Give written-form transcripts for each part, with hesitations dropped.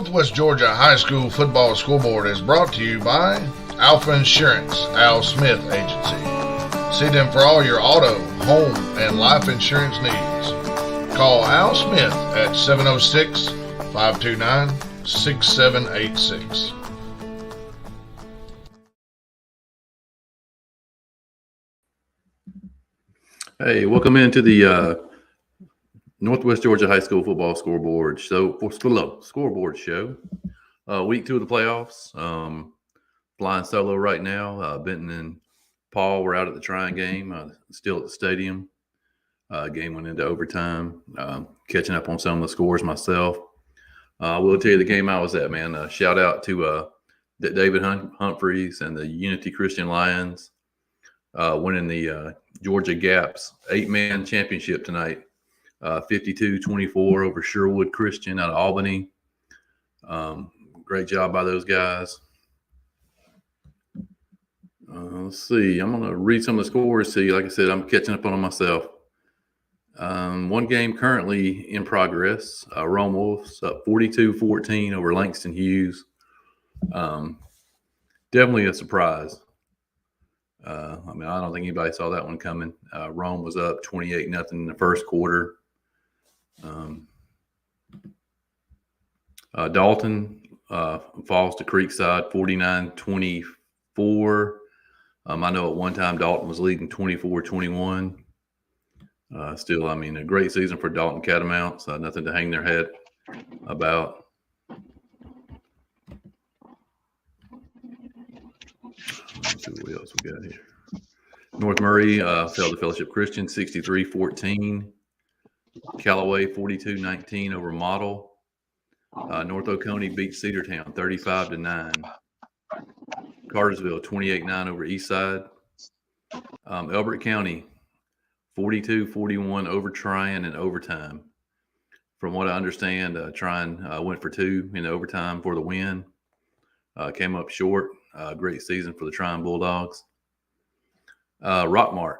Northwest Georgia High School Football Scoreboard is brought to you by Alpha Insurance, Al Smith Agency. See them for all your auto, home, and life insurance needs. Call Al Smith at 706-529-6786. Hey, welcome into the Northwest Georgia High School Football Scoreboard Show. Scoreboard Show. Week 2 of the playoffs. Flying solo right now. Benton and Paul were out at the Trine game. Still at the stadium. Game went into overtime. Catching up on some of the scores myself. I will tell you the game I was at, man. Shout out to David Humphreys and the Unity Christian Lions winning the Georgia Gaps 8-man championship tonight. 52-24 over Sherwood Christian out of Albany. Great job by those guys. Let's see. I'm going to read some of the scores to you. Like I said, I'm catching up on them myself. One game currently in progress. Rome Wolves up 42-14 over Langston Hughes. Definitely a surprise. I don't think anybody saw that one coming. Rome was up 28-0 in the first quarter. Dalton falls to Creekside 49-24. I know at one time Dalton was leading 24-21. Still, a great season for Dalton Catamounts. Nothing to hang their head about. Let's see what else we got here. North Murray fell to Fellowship Christian 63-14. Callaway 42-19 over Model. North Oconee beat Cedartown 35-9. Cartersville 28-9 over Eastside. Elbert County 42-41 over Tryon in overtime. From what I understand, Tryon went for 2 in overtime for the win. Came up short. Great season for the Tryon Bulldogs. Rockmart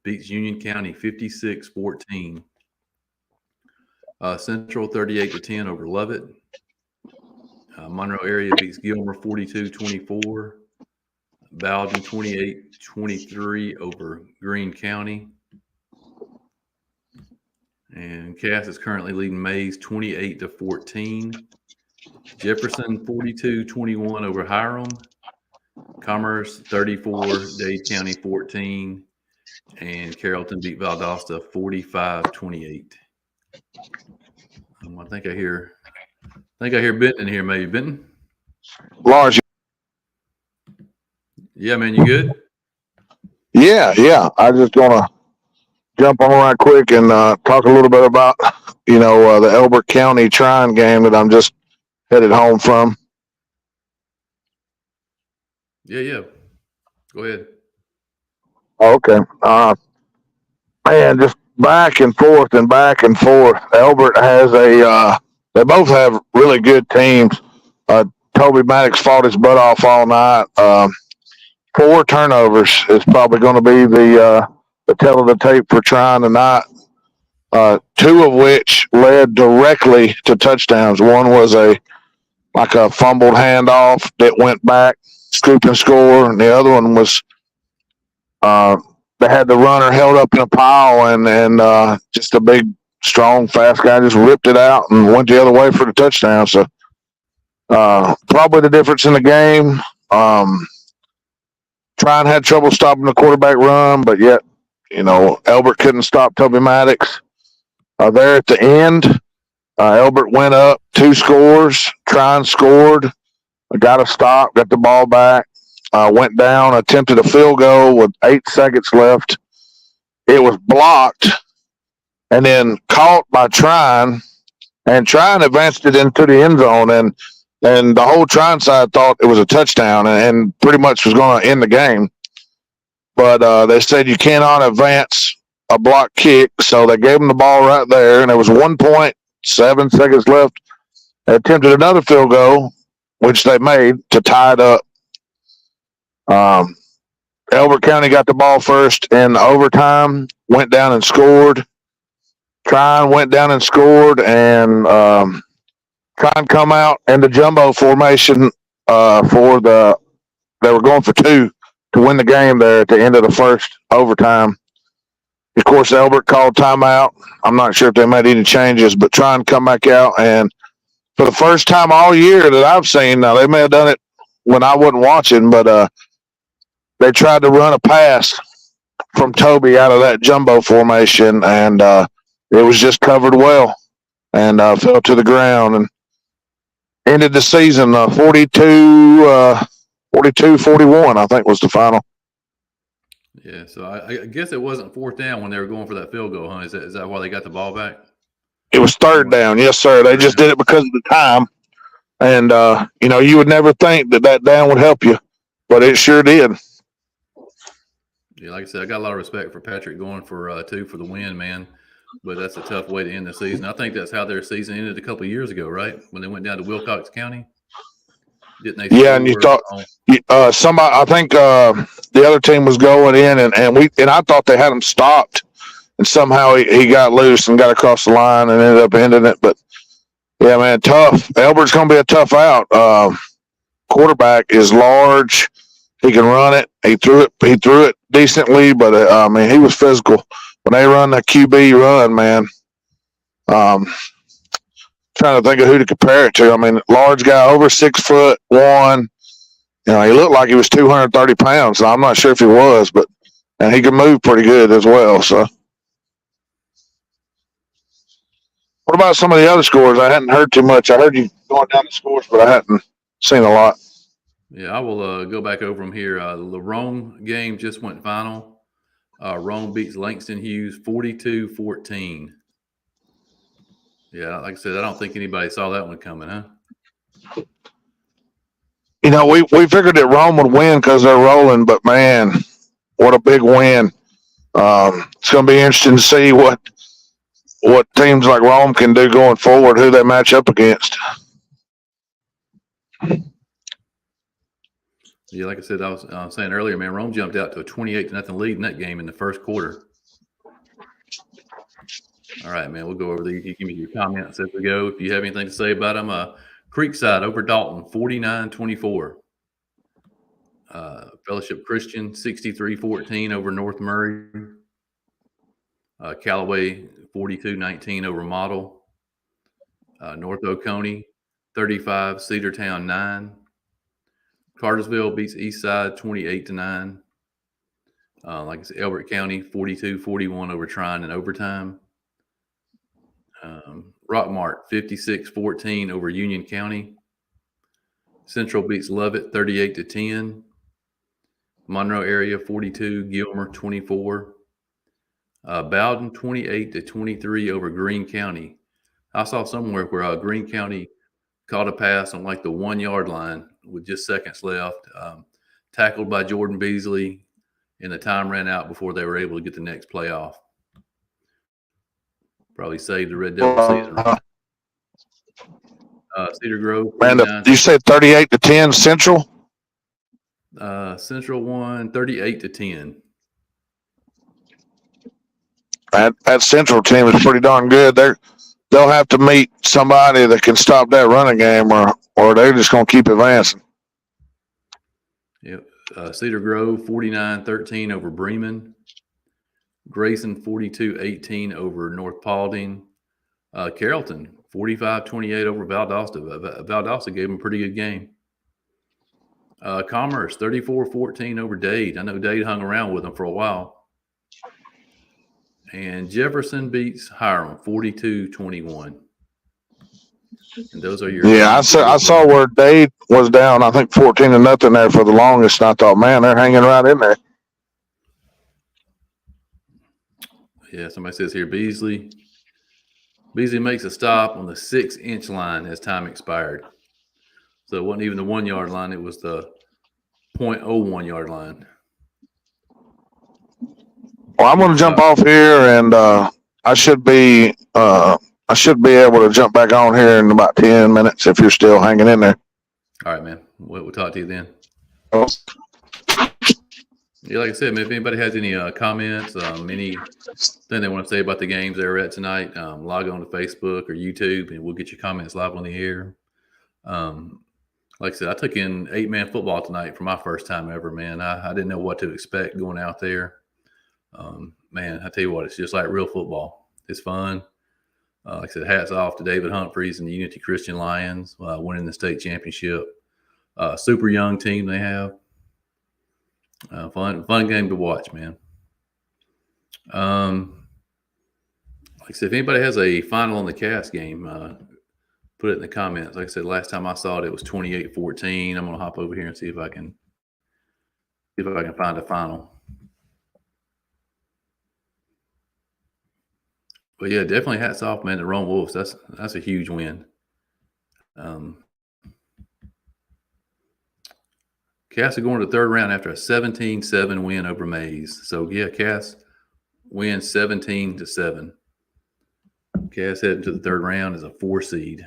beats Union County 56-14. Central 38-10 over Lovett. Monroe area beats Gilmer 42-24. Bowden 28-23 over Greene County. And Cass is currently leading Mays 28-14. Jefferson 42-21 over Hiram. Commerce 34, Dade County 14, and Carrollton beat Valdosta 45-28. I think I hear Benton in here, maybe. Benton? Large. Yeah, man, you good? Yeah. I just gonna jump on right quick and talk a little bit about the Elbert County Trine game that I'm just headed home from. Yeah. Go ahead. Okay. Man, just back and forth. Elbert has they both have really good teams. Toby Maddox fought his butt off all night. 4 turnovers is probably going to be the tell of the tape for Trine tonight. 2 of which led directly to touchdowns. One was a fumbled handoff that went back, scoop and score, and the other one was they had the runner held up in a pile, and just a big, strong, fast guy just ripped it out and went the other way for the touchdown. So probably the difference in the game. Trine had trouble stopping the quarterback run, but yet, Elbert couldn't stop Toby Maddox. There at the end, Elbert went up 2 scores. Trine scored. Got a stop, got the ball back, went down, attempted a field goal with 8 seconds left. It was blocked and then caught by Trine, and Trine advanced it into the end zone, and the whole Trine side thought it was a touchdown and pretty much was going to end the game. But they said you cannot advance a block kick, so they gave him the ball right there, and there was 1.7 seconds left. They attempted another field goal, which they made to tie it up. Elbert County got the ball first in overtime, went down and scored. Trine went down and scored, and try and come out in the jumbo formation they were going for 2 to win the game there at the end of the first overtime. Of course, Elbert called timeout. I'm not sure if they made any changes, but try and come back out. And for the first time all year that I've seen, now they may have done it when I wasn't watching, but they tried to run a pass from Toby out of that jumbo formation, and it was just covered well and fell to the ground and ended the season 42-41, I think was the final. Yeah, so I guess it wasn't 4th down when they were going for that field goal, huh? Is that why they got the ball back? It was 3rd down, yes, sir. They just did it because of the time. And, you would never think that down would help you, but it sure did. Yeah, like I said, I got a lot of respect for Patrick going for 2 for the win, man. But that's a tough way to end the season. I think that's how their season ended a couple of years ago, right? When they went down to Wilcox County. Didn't they? Yeah, and you thought somebody. I think the other team was going in, and I thought they had him stopped, and somehow he got loose and got across the line and ended up ending it. But yeah, man, tough. Elbert's going to be a tough out. Quarterback is large. He can run it. He threw it decently, but he was physical when they run the QB run, man. Trying to think of who to compare it to. I mean, large guy, over 6'1". He looked like he was 230 pounds. I'm not sure if he was, and he could move pretty good as well. So, what about some of the other scores? I hadn't heard too much. I heard you going down the scores, but I hadn't seen a lot. Yeah, I will go back over them here. The Rome game just went final. Rome beats Langston Hughes 42-14. Yeah, like I said, I don't think anybody saw that one coming, huh? We figured that Rome would win because they're rolling, but man, what a big win! It's going to be interesting to see what teams like Rome can do going forward, who they match up against. Yeah, like I said, I was saying earlier, man, Rome jumped out to a 28-0 lead in that game in the first quarter. All right, man, we'll go over these. You give me your comments as we go. If you have anything to say about them, Creekside over Dalton, 49-24. Fellowship Christian, 63-14 over North Murray. Callaway, 42-19 over Model. North Oconee, 35, Cedartown, 9. Cartersville beats Eastside 28-9. Like I said, Elbert County 42-41 over Trine in overtime. Rockmart 56-14 over Union County. Central beats Lovett 38-10. Monroe area 42, Gilmer 24. Bowden 28-23 over Greene County. I saw somewhere where Greene County caught a pass on like the 1 yard line with just seconds left, tackled by Jordan Beasley, and the time ran out before they were able to get the next play off. Probably saved the Red Devil season. Cedar Grove. Man, you said 38-10 Central? Central won 38-10. That Central team is pretty darn good. They'll have to meet somebody that can stop that running game, or they're just going to keep advancing. Yep. Cedar Grove 49-13 over Bremen. Grayson 42-18 over North Paulding. Carrollton 45-28 over Valdosta. Valdosta gave them a pretty good game. Commerce 34-14 over Dade. I know Dade hung around with them for a while. And Jefferson beats Hiram 42-21. And those are your I saw where Dade was down, I think 14-0 there for the longest, and I thought, man, they're hanging right in there. Yeah, somebody says here Beasley makes a stop on the 6-inch line as time expired. So it wasn't even the 1 yard line, it was the 0.01 yard line. Well, I'm going to jump off here, and I should be able to jump back on here in about 10 minutes if you're still hanging in there. All right, man. We'll talk to you then. Oh. Yeah, like I said, man, if anybody has any comments, anything they want to say about the games they were at tonight, log on to Facebook or YouTube, and we'll get your comments live on the air. Like I said, I took in 8-man football tonight for my first time ever, man. I didn't know what to expect going out there. Man, I tell you what, it's just like real football. It's fun. Like I said, hats off to David Humphreys and the Unity Christian Lions winning the state championship. Super young team they have. Fun game to watch, man. Like I said, if anybody has a final on the Cass game, put it in the comments. Like I said, last time I saw it was 28-14. I'm gonna hop over here and see if I can find a final. But yeah, definitely hats off, man, to Rome Wolves. That's a huge win. Cass are going to the third round after a 17-7 win over Mays. So yeah, Cass wins 17-7. Cass heading to the third round as a 4 seed.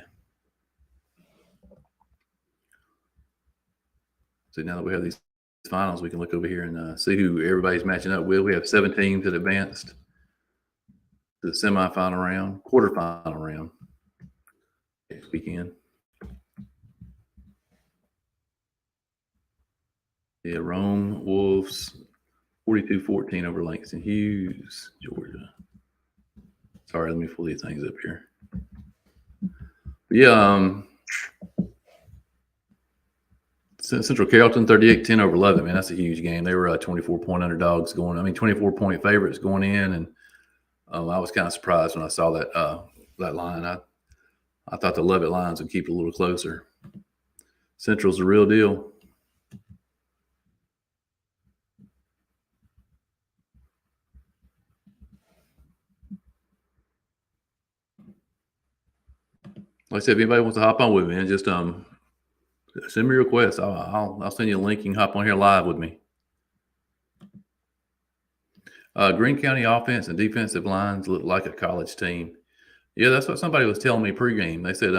So now that we have these finals, we can look over here and see who everybody's matching up with. We have 7 teams that advanced to the semifinal round, quarterfinal round next weekend. Yeah, Rome Wolves 42-14 over Langston Hughes, Georgia. Sorry, let me pull these things up here. But yeah, Central Carrollton 38-10 over Leavitt, man. That's a huge game. They were 24-point underdogs 24-point favorites going in, and I was kind of surprised when I saw that line. I thought the Leavitt Lions would keep it a little closer. Central's the real deal. Like I said, if anybody wants to hop on with me, and just send me a request. I'll send you a link. You can hop on here live with me. Greene County offense and defensive lines look like a college team. Yeah, that's what somebody was telling me pregame. They said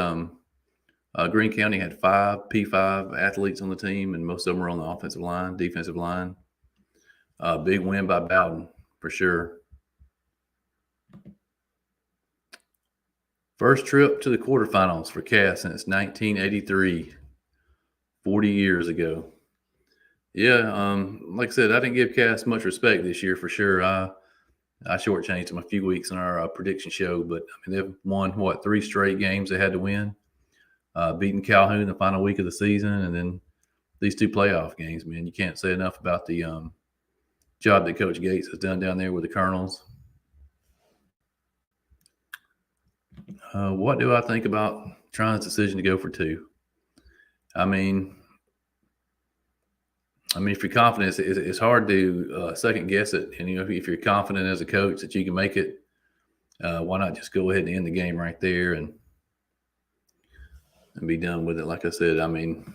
Greene County had 5 P5 athletes on the team, and most of them were on the offensive line, defensive line. Big win by Bowden for sure. First trip to the quarterfinals for Cass since 1983, 40 years ago. Yeah, like I said, I didn't give Cass much respect this year for sure. I shortchanged them a few weeks in our prediction show, but I mean they've won 3 straight games they had to win, beating Calhoun the final week of the season, and then these 2 playoff games. Man, you can't say enough about the job that Coach Gates has done down there with the Colonels. What do I think about Tron's decision to go for 2? I mean, if you're confident, it's hard to second guess it. And if you're confident as a coach that you can make it, why not just go ahead and end the game right there and be done with it? Like I said, I mean,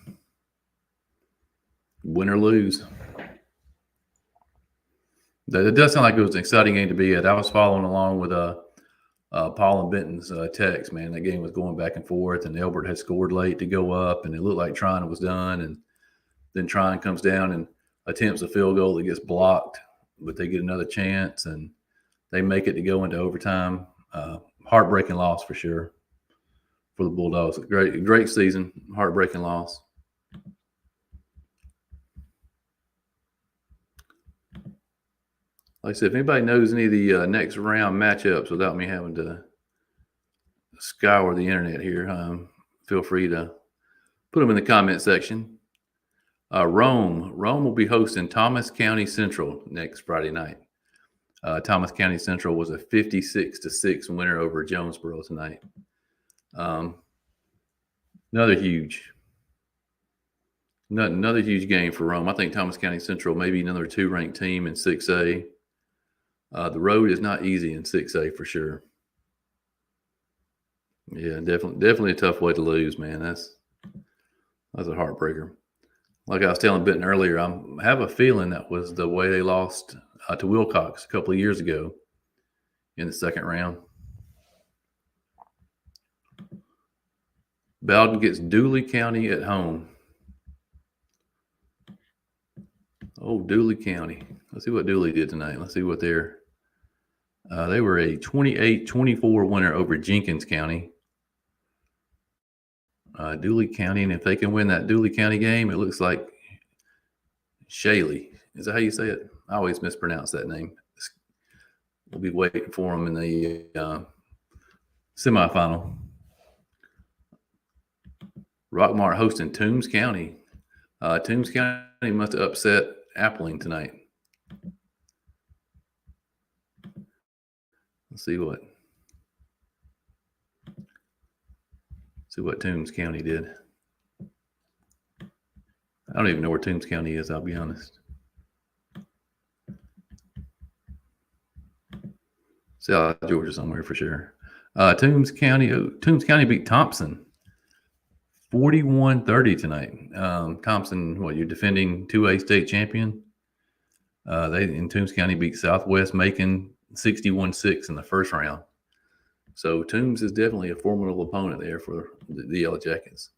win or lose. It does sound like it was an exciting game to be at. I was following along with Paul and Benton's text, man. That game was going back and forth, and Elbert had scored late to go up, and it looked like Trine was done. And then Trine comes down and attempts a field goal that gets blocked, but they get another chance, and they make it to go into overtime. Heartbreaking loss for sure for the Bulldogs. Great season, heartbreaking loss. Like I said, if anybody knows any of the next round matchups without me having to scour the internet here, feel free to put them in the comment section. Rome will be hosting Thomas County Central next Friday night. Thomas County Central was a 56-6 winner over Jonesboro tonight. Another huge game for Rome. I think Thomas County Central may be another 2-ranked team in 6A. The road is not easy in 6A for sure. Yeah, definitely a tough way to lose, man. That's a heartbreaker. Like I was telling Benton earlier, I have a feeling that was the way they lost to Wilcox a couple of years ago in the second round. Bowden gets Dooley County at home. Oh, Dooley County. Let's see what Dooley did tonight. Let's see what they were a 28-24 winner over Jenkins County. Dooley County, and if they can win that Dooley County game, it looks like Shaley. Is that how you say it? I always mispronounce that name. We'll be waiting for them in the semifinal. Rockmart hosting Toombs County. Toombs County must have upset Appling tonight. Let's see what Toombs County did. I don't even know where Toombs County is, I'll be honest. South Georgia somewhere for sure. Toombs County beat Thompson 41-30 tonight. Thompson, you're defending 2A state champion. They in Toombs County beat Southwest Macon 61-6 in the first round. So Toombs is definitely a formidable opponent there for the Yellow Jackets.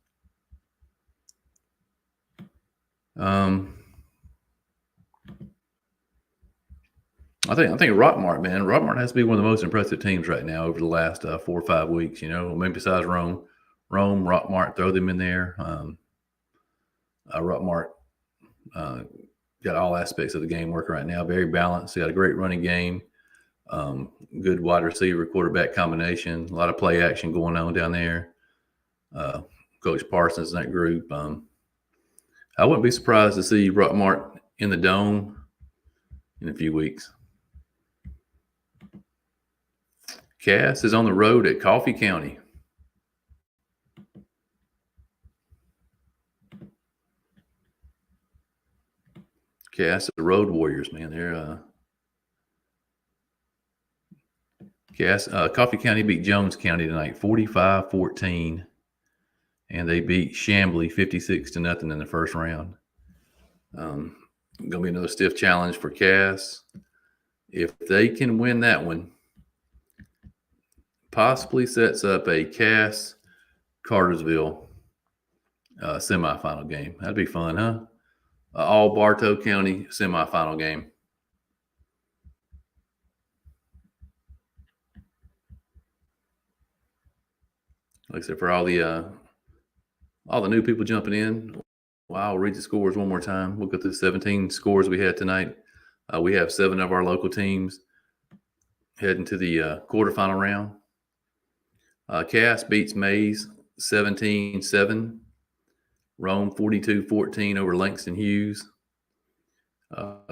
I think Rockmart, man. Rockmart has to be one of the most impressive teams right now over the last 4 or 5 weeks. Maybe besides Rome, Rockmart, throw them in there. Rockmart got all aspects of the game working right now. Very balanced. They got a great running game. Good wide receiver quarterback combination. A lot of play action going on down there. Coach Parsons and that group. I wouldn't be surprised to see Rockmart in the Dome in a few weeks. Cass is on the road at Coffee County. Cass, the Road Warriors, man. They're Coffee County beat Jones County tonight, 45-14, and they beat Chamblee 56-0 in the first round. Going to be another stiff challenge for Cass. If they can win that one, possibly sets up a Cass Cartersville semifinal game. That'd be fun, huh? All Bartow County semifinal game. Like I said, for all the new people jumping in, I'll read the scores one more time. We'll go through the 17 scores we had tonight. We have 7 of our local teams heading to the quarterfinal round. Cass beats Mays 17-7. Rome 42-14 over Langston Hughes.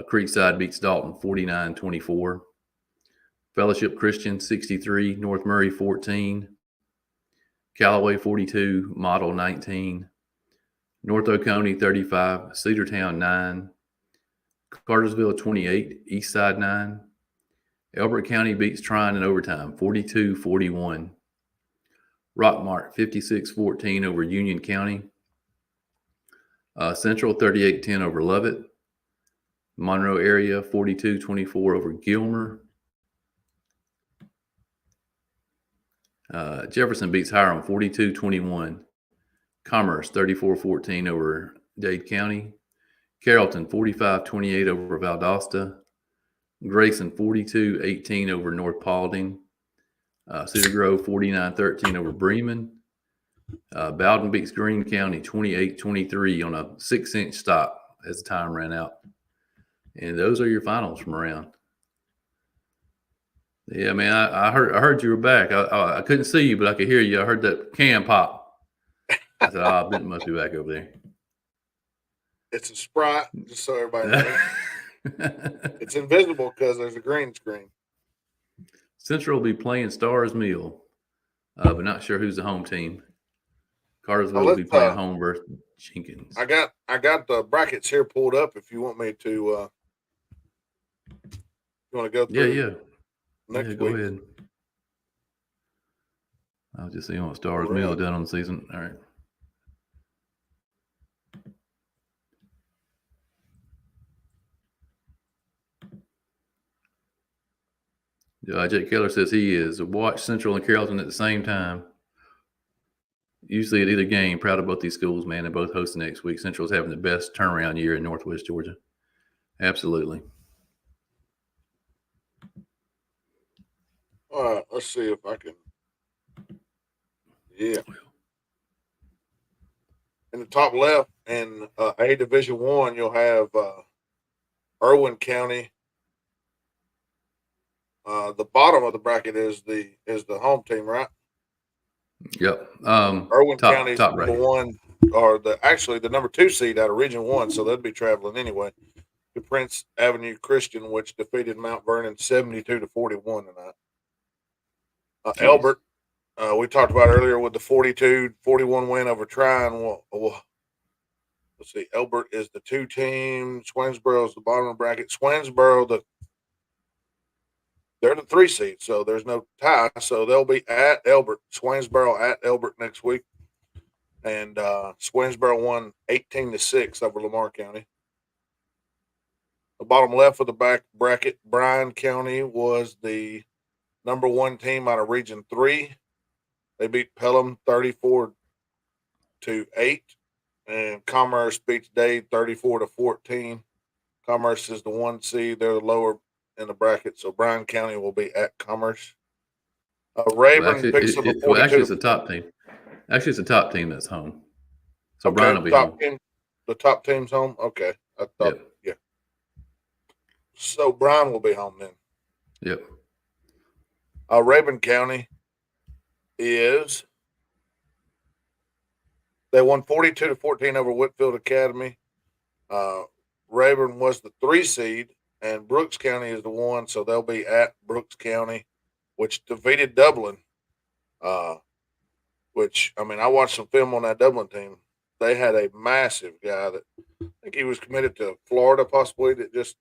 Creekside beats Dalton 49-24. Fellowship Christian 63, North Murray 14. Callaway 42, Model 19. North Oconee 35, Cedartown 9. Cartersville 28, Eastside 9. Elbert County beats Tryon in overtime 42-41. Rockmart 56-14 over Union County. Central 38-10 over Lovett. Monroe area 42-24 over Gilmer. Jefferson beats Hiram 42-21. Commerce 34-14 over Dade County. Carrollton 45-28 over Valdosta. Grayson 42-18 over North Paulding. Cedar Grove 49-13 over Bremen. Bowden beats Greene County 28-23 on a 6-inch stop as the time ran out. And those are your finals from around. Yeah, man, I heard you were back. I couldn't see you, but I could hear you. I heard that can pop. I said, Benton must be back over there. It's a Sprite, just so everybody knows. It's invisible because there's a green screen. Central will be playing Stars Mill, but not sure who's the home team. Cartersville will be playing home versus Jenkins. I got the brackets here pulled up if you want me to. You want to go through? Yeah. Next go week. ahead. I was just seeing what Stars Mill done on the season. All right. Jake Keller says he is. Watch Central and Carrollton at the same time. Usually at either game. Proud of both these schools, man. They're both hosting next week. Central's having the best turnaround year in Northwest Georgia. Absolutely. All right, let's see if I can. Yeah, in the top left in A Division One, you'll have Irwin County. The bottom of the bracket is the home team, right? Yep. Irwin Top County's top number bracket. one, or the number 2 seed out of Region One, so they'll be traveling anyway to Prince Avenue Christian, which defeated Mount Vernon 72-41 tonight. Yes. Elbert, we talked about earlier with the 42-41 win over Tryon. Let's see. Elbert is the 2 team. Swainsboro is the bottom of the bracket. Swainsboro, they're the 3 seed, so there's no tie. So they'll be at Elbert. Swainsboro at Elbert next week. And Swainsboro won 18-6 over Lamar County. The bottom left of the back bracket, Bryan County was the number 1 team out of Region 3. They beat Pelham 34-8, and Commerce beats Dade 34-14. Commerce is the 1 seed; they're the lower in the bracket, so Bryan County will be at Commerce. Well, Rayburn actually, picks up a 42. it's the top team. Actually, it's the top team that's home. So Okay, Brian will be home. the top team's home. Okay, I thought, Yep. yeah. So Bryan will be home then. Yep. Rayburn County is they won 42-14 over Whitfield Academy. Rayburn was the 3 seed, and Brooks County is the 1, so they'll be at Brooks County, which defeated Dublin. Which, I mean, I watched some film on that Dublin team. They had a massive guy that I think he was committed to Florida, possibly, that just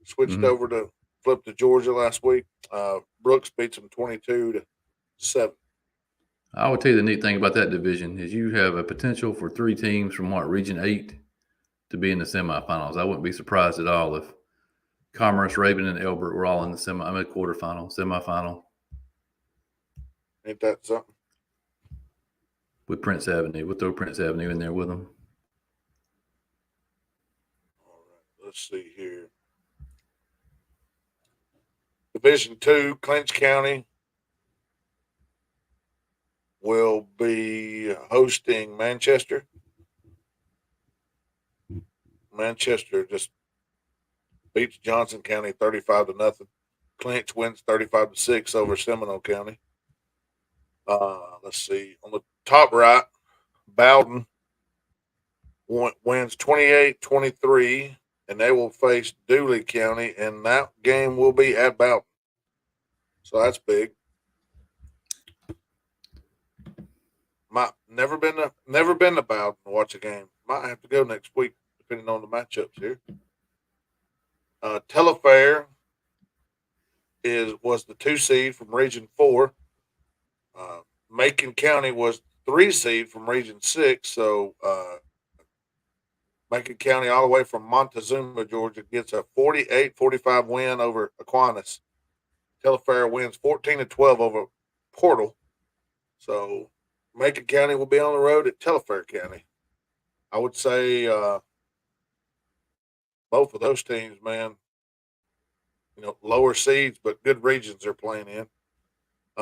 switched over to flip to Georgia last week. Brooks beats them 22-7. I would tell you the neat thing about that division is you have a potential for 3 teams from Region 8 to be in the semifinals. I wouldn't be surprised at all if Commerce, Raven, and Elbert were all in the quarterfinal, semifinal. Ain't that something? With Prince Avenue. We'll throw Prince Avenue in there with them. All right, let's see here. Division 2, Clinch County will be hosting Manchester. Manchester just beats Johnson County 35-0. Clinch wins 35-6 over Seminole County. Let's see. On the top right, Bowden wins 28-23, and they will face Dooley County, and that game will be at Bowden. So that's big. Never been to Bowden to watch a game. Might have to go next week, depending on the matchups here. Telefair was the 2 seed from Region 4. Macon County was 3 seed from Region 6. So Macon County, all the way from Montezuma, Georgia, gets a 48-45 win over Aquinas. Telefair wins 14-12 over Portal. So Macon County will be on the road at Telefair County. I would say both of those teams, man, lower seeds, but good regions they're playing in.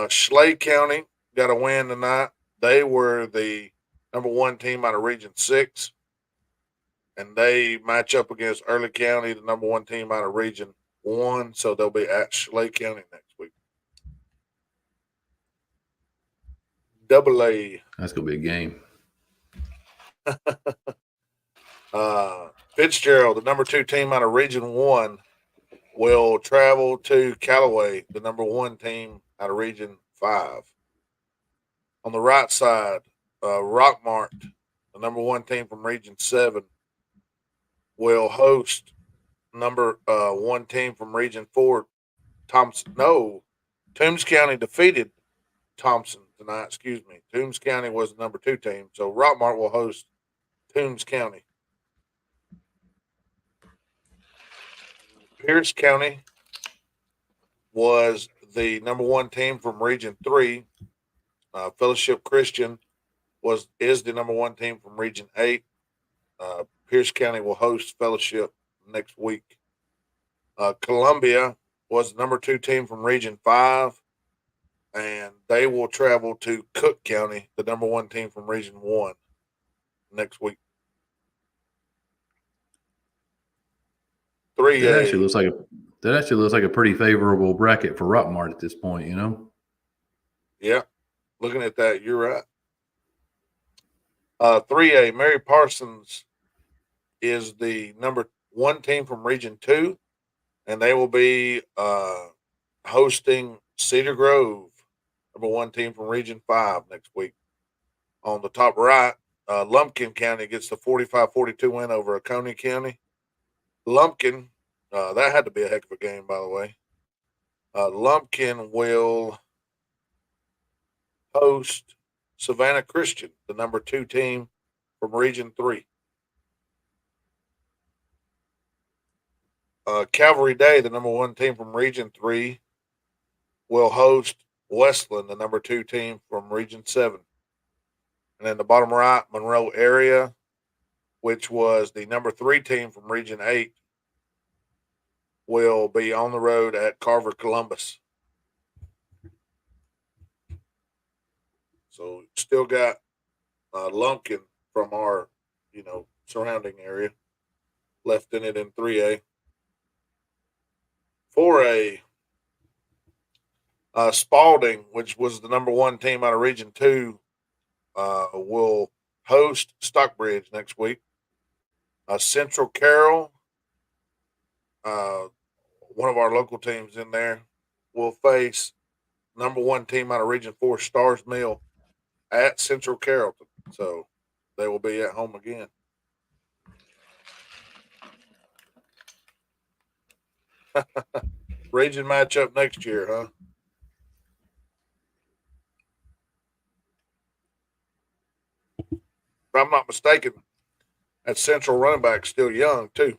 Schley County got a win tonight. They were the number 1 team out of Region 6, and they match up against Early County, the number 1 team out of Region 1, so they'll be at Schley County next week. Double A. That's going to be a game. Fitzgerald, the number 2 team out of Region 1, will travel to Callaway, the number 1 team out of Region 5. On the right side, Rockmart, the number 1 team from Region 7, will host number 1 team from Region 4, Thompson. No, Toombs County defeated Thompson tonight. Excuse me. Toombs County was the number 2 team, so Rockmart will host Toombs County. Pierce County was the number 1 team from Region 3. Fellowship Christian is the number 1 team from Region 8. Pierce County will host Fellowship next week. Columbia was the number 2 team from Region 5, and they will travel to Cook County, the number 1 team from Region 1, next week. 3A. That actually looks like a pretty favorable bracket for Rockmart at this point, you know? Yeah, looking at that, you're right. 3A, Mary Parsons is the number 1 team from Region 2, and they will be hosting Cedar Grove, number 1 team from Region 5, next week. On the top right, Lumpkin County gets the 45-42 win over Oconee County. Lumpkin, that had to be a heck of a game, by the way. Lumpkin will host Savannah Christian, the number 2 team from Region 3. Cavalry Day, the number 1 team from Region 3, will host Westland, the number 2 team from Region 7. And then the bottom right, Monroe area, which was the number 3 team from Region 8, will be on the road at Carver Columbus. So still got Lumpkin from our, surrounding area left in it in 3A. 4A, Spalding, which was the number 1 team out of Region 2, will host Stockbridge next week. Central Carroll, one of our local teams in there, will face number 1 team out of Region 4, Stars Mill, at Central Carrollton. So they will be at home again. Region matchup next year, huh? If I'm not mistaken, that Central running back still young too.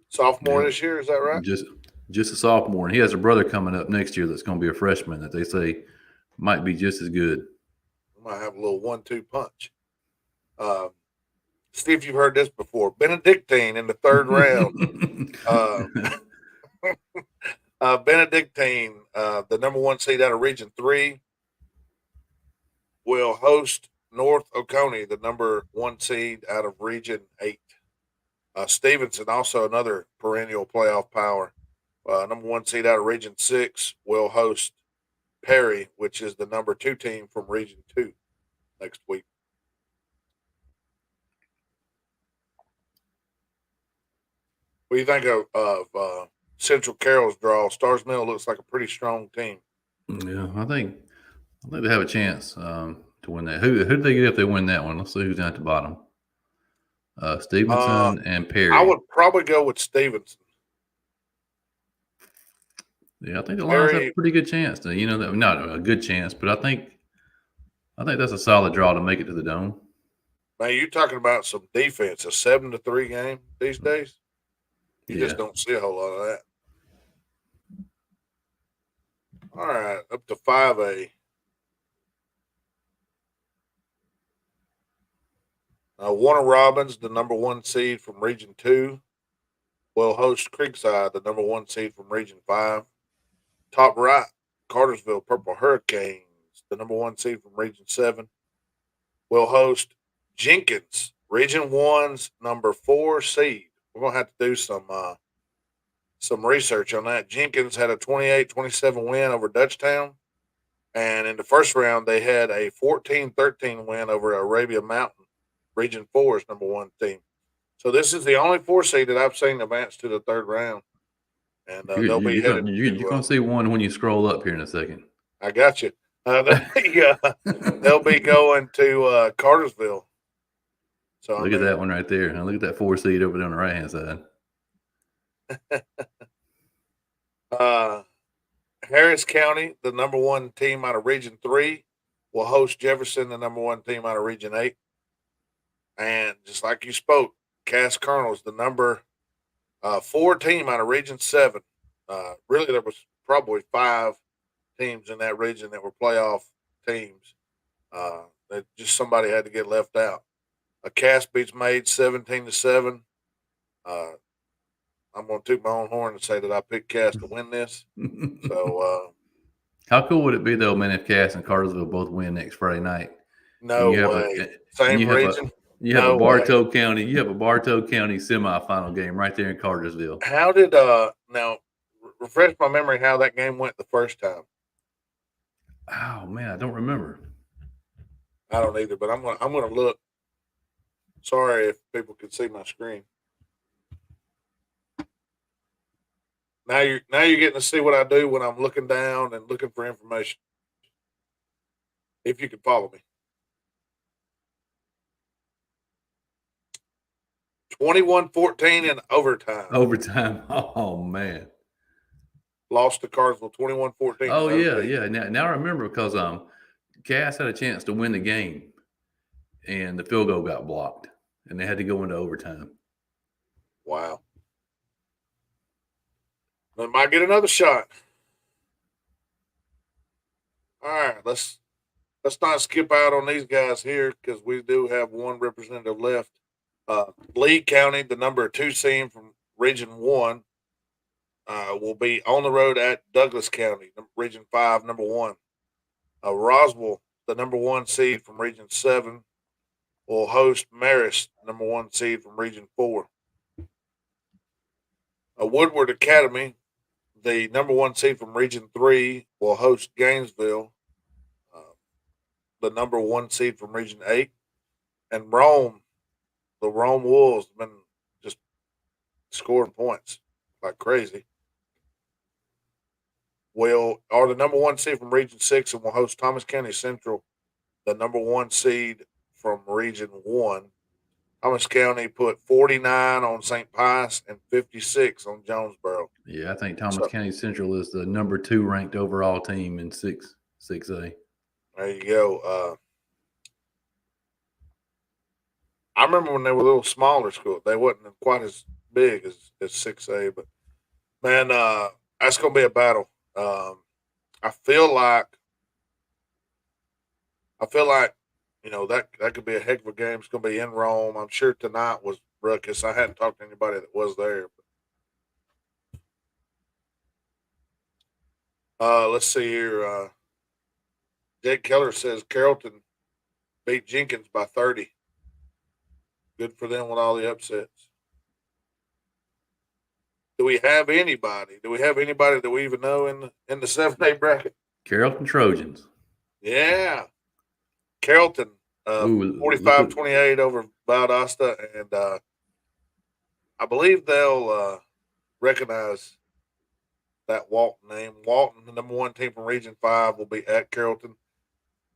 Sophomore this year, is that right? Just a sophomore, and he has a brother coming up next year that's going to be a freshman that they say might be just as good. Might have a little 1-2 punch. Steve, you've heard this before. Benedictine in the 3rd round. Benedictine, the number 1 seed out of Region 3, will host North Oconee, the number 1 seed out of Region 8. Stevenson, also another perennial playoff power, number 1 seed out of Region 6, will host Perry, which is the number 2 team from Region 2, next week. What do you think of Central Carroll's draw? Stars Mill looks like a pretty strong team. Yeah, I think they have a chance to win that. Who do they get if they win that one? Let's see who's down at the bottom. Stevenson and Perry. I would probably go with Stevenson. Yeah, I think the Lions have a pretty good chance. Not a good chance, but I think that's a solid draw to make it to the Dome. Man, you're talking about some defense, a 7-3 game these days. You just don't see a whole lot of that. All right, up to 5A. Warner Robins, the number 1 seed from Region 2, will host Creekside, the number 1 seed from Region 5. Top right, Cartersville Purple Hurricanes, the number 1 seed from Region 7, will host Jenkins, Region 1's number 4 seed. We're going to have to do some research on that. Jenkins had a 28-27 win over Dutchtown, and in the first round, they had a 14-13 win over Arabia Mountain, Region 4's number 1 team. So this is the only 4 seed that I've seen advance to the 3rd round. And they'll be headed. You're going to see one when you scroll up here in a second. I got you. They'll be going to Cartersville. So look at that one right there. Now look at that 4 seed over there on the right hand side. Harris County, the number 1 team out of Region 3, will host Jefferson, the number 1 team out of Region 8. And just like you spoke, Cass Colonel's the number 4 team out of Region 7. Really, there was probably 5 teams in that region that were playoff teams. That just somebody had to get left out. Cass beats Made 17-7. I'm going to toot my own horn and say that I picked Cass to win this. So how cool would it be though, man, if Cass and Cartersville both win next Friday night? no way. Same region. You have a No way. Bartow County. You have a Bartow County semifinal game right there in Cartersville. How did now refresh my memory how that game went the first time? Oh man, I don't remember. I don't either, but I'm gonna look. Sorry if people can see my screen. Now you're getting to see what I do when I'm looking down and looking for information. If you can follow me. 21-14 in overtime. Overtime. Oh man. Lost to Cartersville 21-14. Oh yeah. Now I remember because Cass had a chance to win the game, and the field goal got blocked, and they had to go into overtime. Wow. They might get another shot. All right, let's not skip out on these guys here because we do have one representative left. Lee County, the number 2 team from Region 1, will be on the road at Douglas County, Region 5, number 1. Roswell, the number 1 seed from Region 7, will host Marist, number 1 seed from Region 4. Woodward Academy, the number 1 seed from Region 3, will host Gainesville, the number 1 seed from Region 8. And Rome, the Rome Wolves, have been just scoring points like crazy. Are the number 1 seed from Region 6 and will host Thomas County Central, the number 1 seed from Region 1. Thomas County put 49 on St. Pius and 56 on Jonesboro. Yeah, I think Thomas County Central is the number 2 ranked overall team in 6A. There you go. I remember when they were a little smaller school. They wasn't quite as big as 6A, but man, that's gonna be a battle. I feel like that could be a heck of a game. It's gonna be in Rome. I'm sure tonight was ruckus. I hadn't talked to anybody that was there. Let's see here. Jake Keller says Carrollton beat Jenkins by 30. Good for them with all the upsets. Do we have anybody? Do we have anybody that we even know in the 7A bracket? Carrollton Trojans. Yeah. Carrollton, 45-28 over Valdosta, and I believe they'll recognize that Walton name. Walton, the number 1 team from Region 5, will be at Carrollton.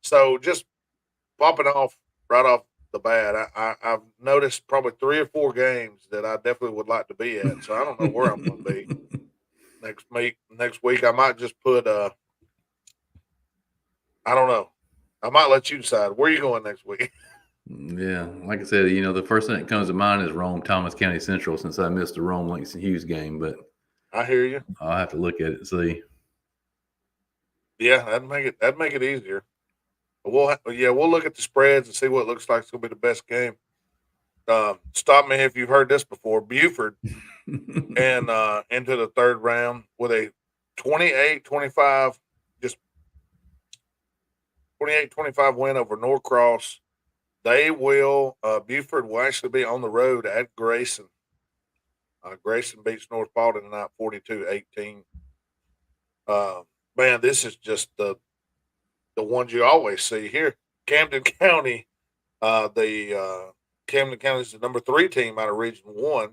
So just popping off right off the bat, I've noticed probably 3 or 4 games that I definitely would like to be at. So I don't know where I'm going to be next week. I might just put I don't know. I might let you decide. Where are you going next week? Yeah, like I said, the first thing that comes to mind is Rome Thomas County Central, since I missed the Rome Langston Hughes game. But I hear you. I'll have to look at it and see. Yeah, that'd make it easier. We'll look at the spreads and see what looks like it's going to be the best game. Stop me if you've heard this before. Buford and into the 3rd round with a 28-25, just 28-25 win over Norcross. Buford will actually be on the road at Grayson. Grayson beats North Baldwin tonight 42-18. Man, this is just the ones you always see here. Camden County, Camden County is the number 3 team out of Region 1.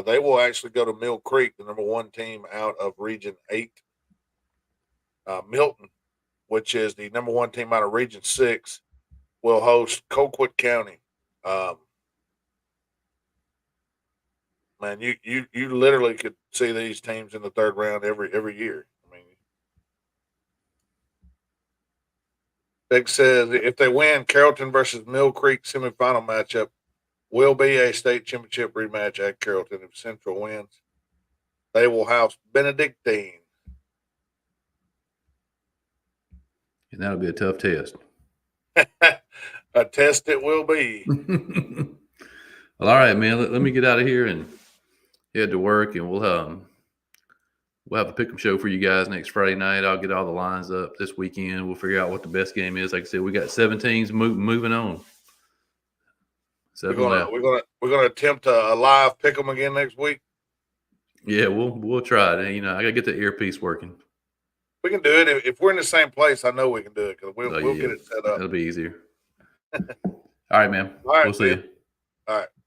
They will actually go to Mill Creek, the number 1 team out of Region 8. Milton, which is the number 1 team out of Region 6, will host Colquitt County. Man, you literally could see these teams in the 3rd round every year. I mean, Big says if they win, Carrollton versus Mill Creek semifinal matchup will be a state championship rematch at Carrollton. If Central wins, they will house Benedictine. And that'll be a tough test. A test it will be. Well, all right, man. Let me get out of here and head to work, and we'll have a pick'em show for you guys next Friday night. I'll get all the lines up this weekend. We'll figure out what the best game is. Like I said, we got 7 teams moving on. We're gonna attempt a live pick 'em again next week. Yeah, we'll try it. You know, I gotta get the earpiece working. We can do it if we're in the same place. I know we can do it because we'll get it set up. That'll be easier. All right, man. All right, we'll see you. All right.